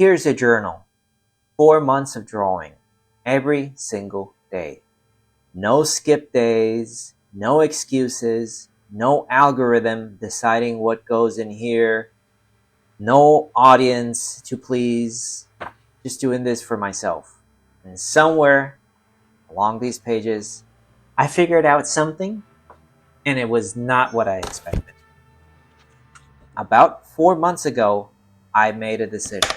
Here's a journal. 4 months of drawing. Every single day. No skip days, no excuses, no algorithm deciding what goes in here, no audience to please. Just doing this for myself. And somewhere along these pages, I figured out something, and it was not what I expected. About 4 months ago, I made a decision.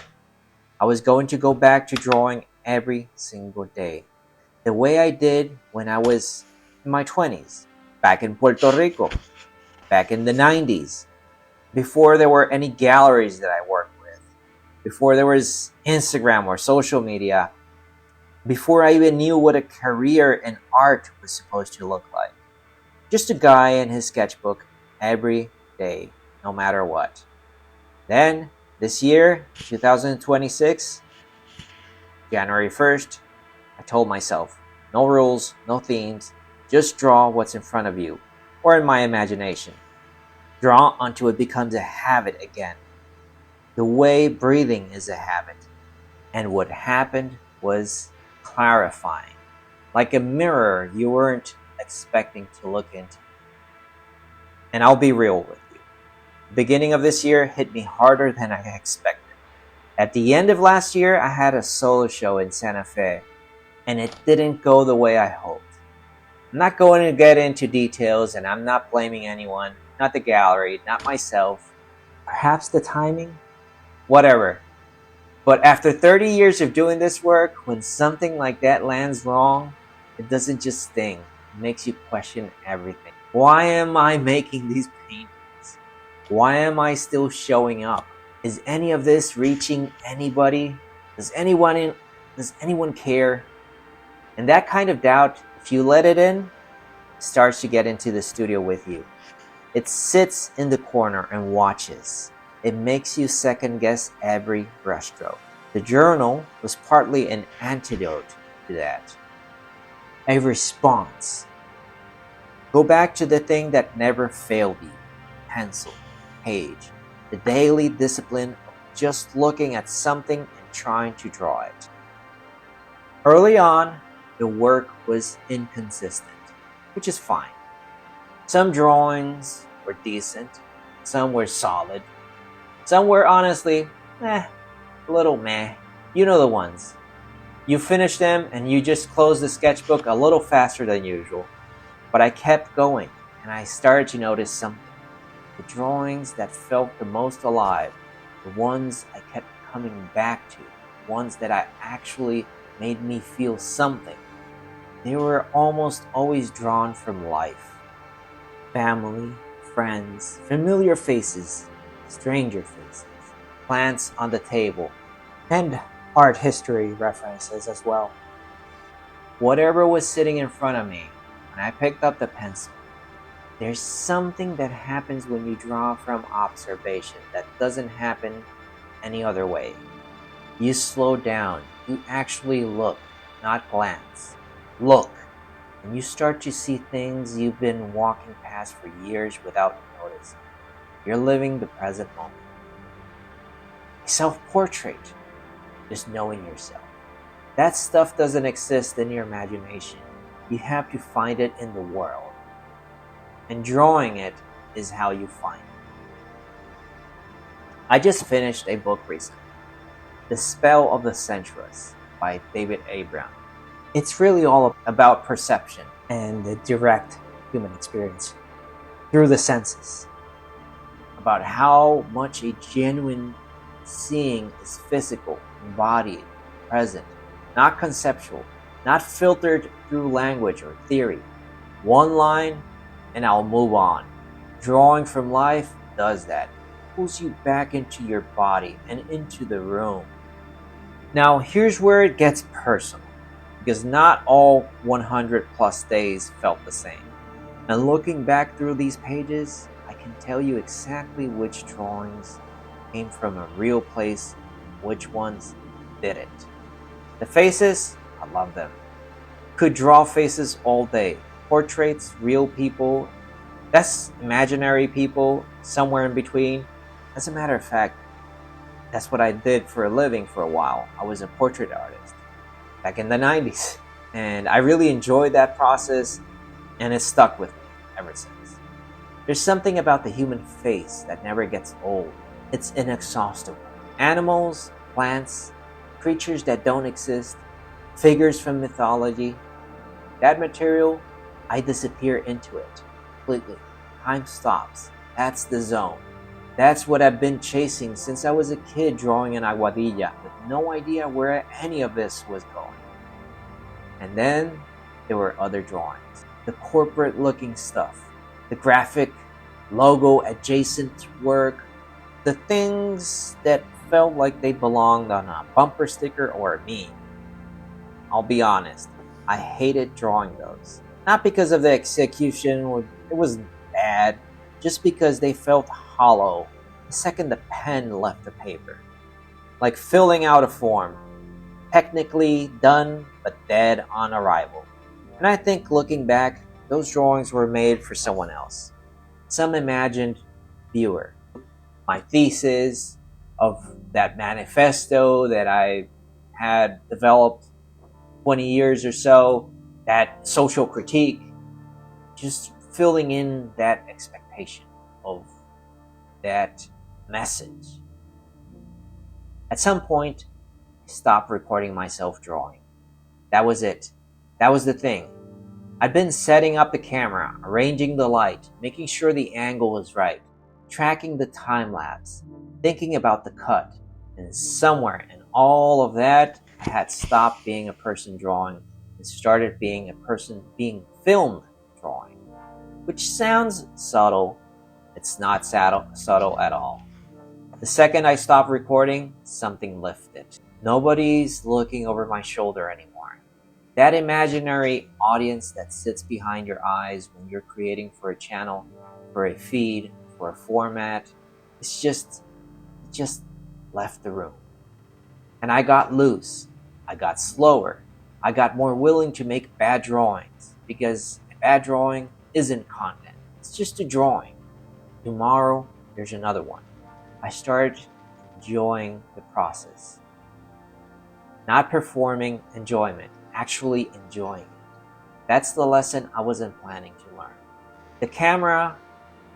I was going to go back to drawing every single day, the way I did when I was in my 20s, back in Puerto Rico, back in the 90s, before there were any galleries that I worked with, before there was Instagram or social media, before I even knew what a career in art was supposed to look like. Just a guy in his sketchbook every day, no matter what. Then, this year, 2026, January 1st, I told myself, no rules, no themes, just draw what's in front of you, or in my imagination. Draw until it becomes a habit again, the way breathing is a habit. And what happened was clarifying, like a mirror you weren't expecting to look into. And I'll be real with you. The beginning of this year hit me harder than I expected. At the end of last year, I had a solo show in Santa Fe, and it didn't go the way I hoped. I'm not going to get into details, and I'm not blaming anyone, not the gallery, not myself. Perhaps the timing? Whatever. But after 30 years of doing this work, when something like that lands wrong, it doesn't just sting. It makes you question everything. Why am I making these paintings? Why am I still showing up? Is any of this reaching anybody? Does anyone care? And that kind of doubt, if you let it in, starts to get into the studio with you. It sits in the corner and watches. It makes you second guess every brushstroke. The journal was partly an antidote to that. A response. Go back to the thing that never failed you. Pencil, page, the daily discipline of just looking at something and trying to draw it. Early on, the work was inconsistent, which is fine. Some drawings were decent, some were solid, some were honestly, a little meh. You know the ones. You finish them and you just close the sketchbook a little faster than usual. But I kept going, and I started to notice something. The drawings that felt the most alive, the ones I kept coming back to, the ones that I actually made me feel something. They were almost always drawn from life. Family, friends, familiar faces, stranger faces, plants on the table, and art history references as well. Whatever was sitting in front of me, when I picked up the pencil, there's something that happens when you draw from observation that doesn't happen any other way. You slow down, you actually look, not glance. Look, and you start to see things you've been walking past for years without noticing. You're living the present moment. A self-portrait, just knowing yourself. That stuff doesn't exist in your imagination. You have to find it in the world. And drawing it is how you find it. I just finished a book recently, The Spell of the Sensuous by David A. Brown. It's really all about perception and the direct human experience through the senses. About how much a genuine seeing is physical, embodied, present, not conceptual, not filtered through language or theory. One line and I'll move on. Drawing from life does that. It pulls you back into your body and into the room. Now here's where it gets personal, because not all 100 plus days felt the same. And looking back through these pages, I can tell you exactly which drawings came from a real place and which ones didn't. The faces, I love them. Could draw faces all day. Portraits, real people, that's imaginary people, somewhere in between. As a matter of fact, That's what I did for a living for a while. I was a portrait artist back in the 90s. And I really enjoyed that process, and it's stuck with me ever since. There's something about the human face that never gets old. It's inexhaustible. Animals, plants, creatures that don't exist, figures from mythology. That material, I disappear into it completely. Time stops. That's the zone. That's what I've been chasing since I was a kid, drawing an aguadilla with no idea where any of this was going. And then there were other drawings. The corporate looking stuff. The graphic, logo adjacent work. The things that felt like they belonged on a bumper sticker or a meme. I'll be honest, I hated drawing those. Not because of the execution, it was bad, just because they felt hollow the second the pen left the paper. Like filling out a form. Technically done, but dead on arrival. And I think looking back, those drawings were made for someone else. Some imagined viewer. My thesis of that manifesto that I had developed 20 years or so, that social critique, just filling in that expectation of that message. At some point, I stopped recording myself drawing. That was it. That was the thing. I'd been setting up the camera, arranging the light, making sure the angle was right, tracking the time lapse, thinking about the cut, and somewhere in all of that, I had stopped being a person drawing and started being a person being filmed drawing. Which sounds subtle. It's not subtle at all. The second I stopped recording, something lifted. Nobody's looking over my shoulder anymore. That imaginary audience that sits behind your eyes when you're creating for a channel, for a feed, for a format, it just left the room. And I got loose. I got slower. I got more willing to make bad drawings because a bad drawing isn't content. It's just a drawing. Tomorrow, there's another one. I started enjoying the process. Not performing enjoyment, actually enjoying it. That's the lesson I wasn't planning to learn. The camera,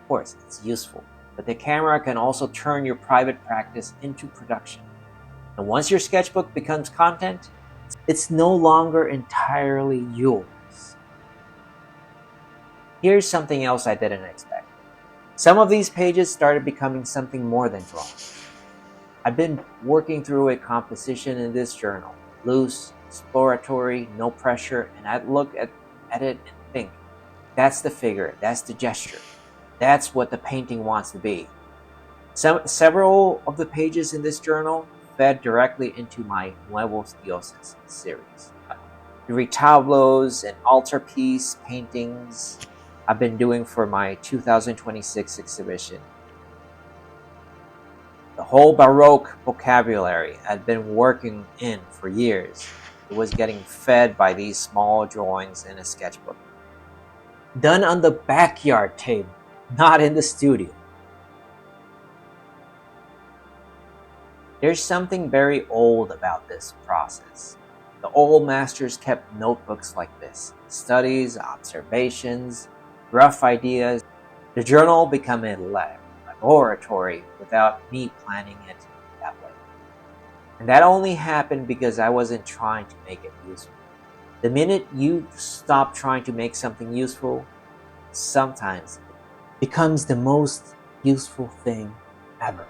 of course, it's useful, but the camera can also turn your private practice into production. And once your sketchbook becomes content, it's no longer entirely yours. Here's something else I didn't expect. Some of these pages started becoming something more than drawing. I've been working through a composition in this journal, loose, exploratory, no pressure, and I'd look at it and think, that's the figure, that's the gesture, that's what the painting wants to be. Several of the pages in this journal fed directly into my Nuevos Dioses series. The retablos and altarpiece paintings I've been doing for my 2026 exhibition. The whole Baroque vocabulary I'd been working in for years. It was getting fed by these small drawings in a sketchbook. Done on the backyard table, not in the studio. There's something very old about this process. The old masters kept notebooks like this, studies, observations, rough ideas. The journal became a laboratory without me planning it that way. And that only happened because I wasn't trying to make it useful. The minute you stop trying to make something useful, sometimes it becomes the most useful thing ever.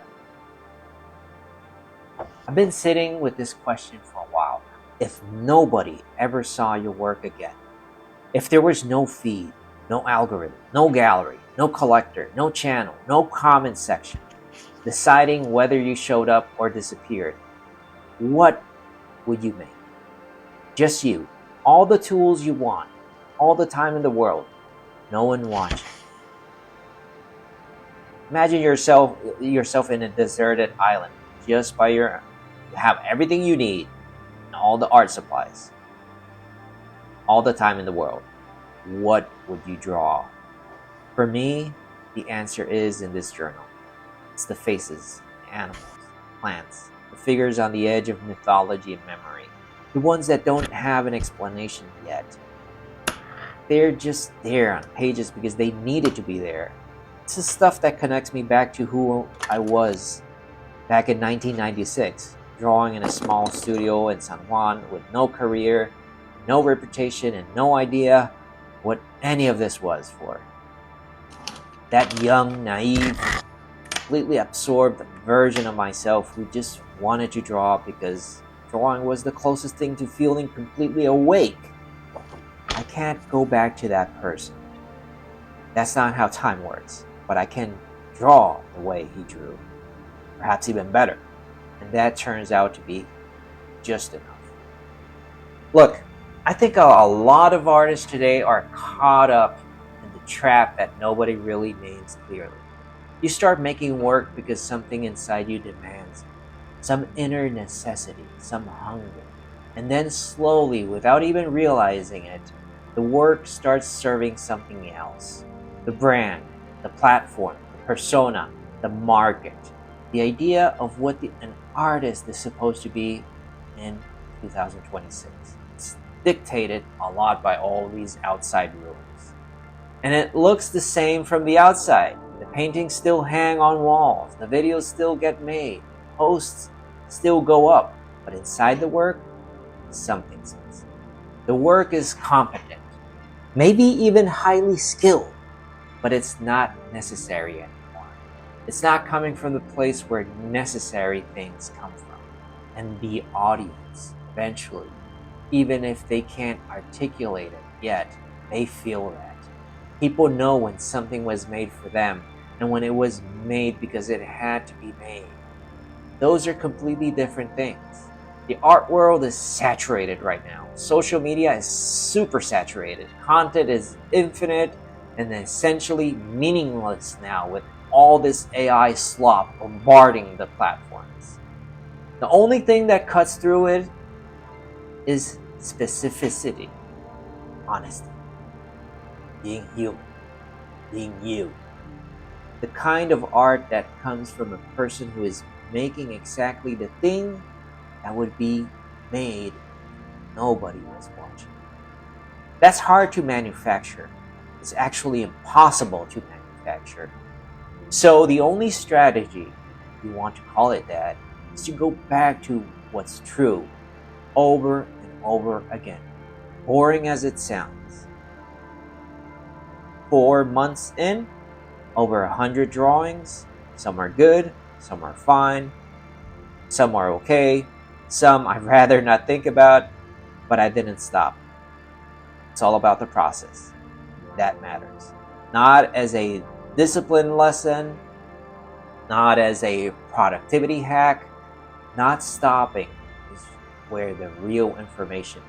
I've been sitting with this question for a while now. If nobody ever saw your work again, if there was no feed, no algorithm, no gallery, no collector, no channel, no comment section, deciding whether you showed up or disappeared, what would you make? Just you. All the tools you want, all the time in the world, no one watching. Imagine yourself in a deserted island, just by your own. You have everything you need, and all the art supplies, all the time in the world. What would you draw? For me, the answer is in this journal. It's the faces, the animals, plants, the figures on the edge of mythology and memory, the ones that don't have an explanation yet. They're just there on pages because they needed to be there. It's the stuff that connects me back to who I was back in 1996, drawing in a small studio in San Juan with no career, no reputation, and no idea what any of this was for. That young, naive, completely absorbed version of myself who just wanted to draw because drawing was the closest thing to feeling completely awake. I can't go back to that person. That's not how time works, but I can draw the way he drew, perhaps even better, and that turns out to be just enough. Look, I think a lot of artists today are caught up in the trap that nobody really names clearly. You start making work because something inside you demands it, some inner necessity, some hunger. And then slowly, without even realizing it, the work starts serving something else. The brand, the platform, the persona, the market. The idea of what an artist is supposed to be in 2026. It's dictated a lot by all these outside rules. And it looks the same from the outside. The paintings still hang on walls, the videos still get made, posts still go up, but inside the work, something's missing. The work is competent, maybe even highly skilled, but it's not necessary anymore. It's not coming from the place where necessary things come from. And the audience, eventually, even if they can't articulate it yet, they feel that. People know when something was made for them and when it was made because it had to be made. Those are completely different things. The art world is saturated right now. Social media is super saturated. Content is infinite and essentially meaningless now with all this AI slop bombarding the platforms. The only thing that cuts through it is specificity, honesty, being human, being you. The kind of art that comes from a person who is making exactly the thing that would be made if nobody was watching. That's hard to manufacture. It's actually impossible to manufacture. So the only strategy, if you want to call it that, is to go back to what's true over and over again, boring as it sounds. 4 months in, over 100 drawings. Some are good, some are fine, some are okay, some I'd rather not think about, but I didn't stop. It's all about the process. That matters. Not as a discipline lesson, not as a productivity hack. Not stopping is where the real information is.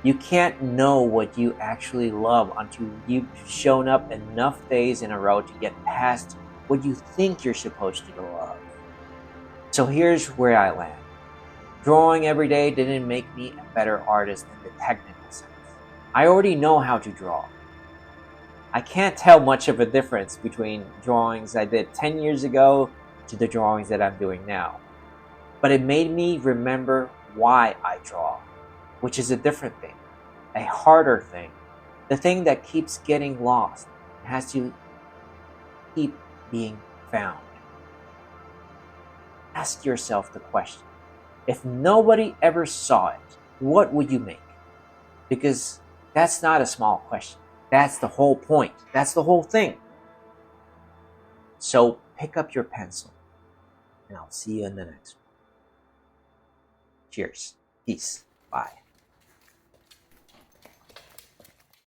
You can't know what you actually love until you've shown up enough days in a row to get past what you think you're supposed to love. So here's where I land. Drawing every day didn't make me a better artist in the technical sense. I already know how to draw. I can't tell much of a difference between drawings I did 10 years ago to the drawings that I'm doing now. But it made me remember why I draw, which is a different thing, a harder thing, the thing that keeps getting lost, has to keep being found. Ask yourself the question, if nobody ever saw it, what would you make? Because that's not a small question. That's the whole point. That's the whole thing. So pick up your pencil, and I'll see you in the next one. Cheers. Peace. Bye.